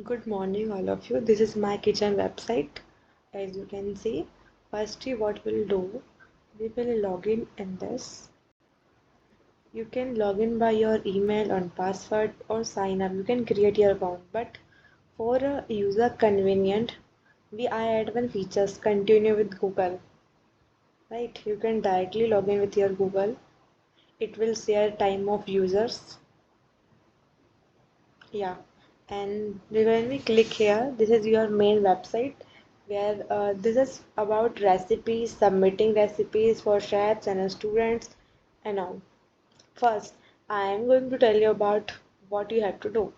Good morning, all of you. This is my kitchen website. As you can see, firstly, what we'll do, we will log in this. You can log in by your email and password or sign up. You can create your account, but for a user convenient, I add one features continue with Google. Right? You can directly log in with your Google. It will share time of users. Yeah, and when we click here, this is your main website where this is about recipes, submitting recipes for chefs and students and all. First, I am going to tell you about what you have to do.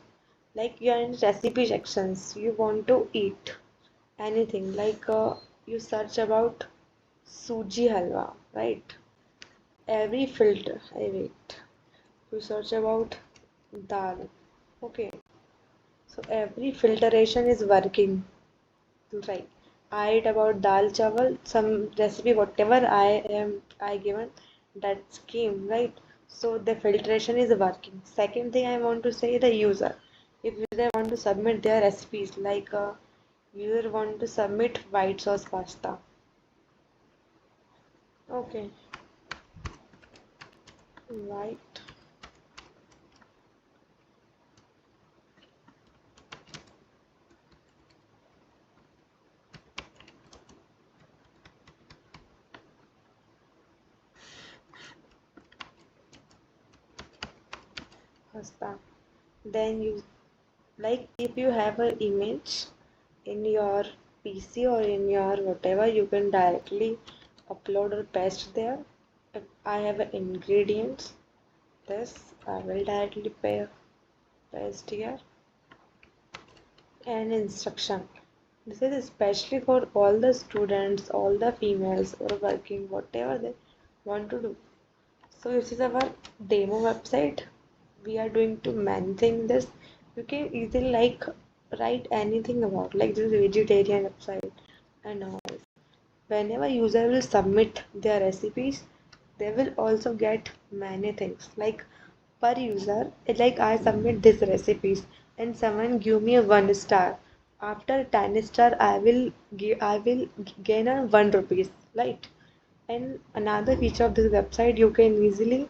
Like you are in recipe sections, you want to eat anything like you search about suji halwa, right? Every filter, I wait. You search about dal, okay. So every filtration is working, right? I read about dal chawal, some recipe, whatever I given that scheme, right? So the filtration is working. Second thing I want to say the user. If user want to submit their recipes, like user want to submit white sauce pasta. Okay, white pasta. Then you like if you have an image in your PC or in your whatever, you can directly upload or paste there. If I have ingredients, this I will directly paste here, and instruction. This is especially for all the students, all the females or working, whatever they want to do. So this is our demo website. We are doing to maintain this. You can easily like write anything about like this is vegetarian website and all. Whenever user will submit their recipes, they will also get many things like per user. Like I submit these recipes and someone give me a 1 star. After 10 star, I will gain a 1 rupees, right? And another feature of this website, you can easily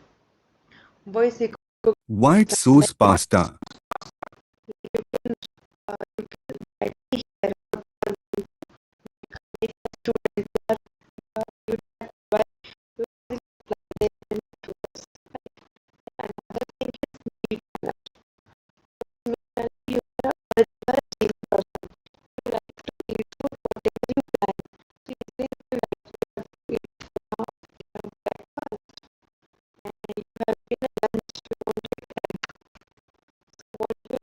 voice record. White sauce pasta. You can directly hear if a student you provide you will apply them to us. Another thing is meal planner. Meal planner, you are a gym person. You like to eat food whatever you plan. So easily you like to eat for breakfast and you have been a lunch you want to eat egg. So what you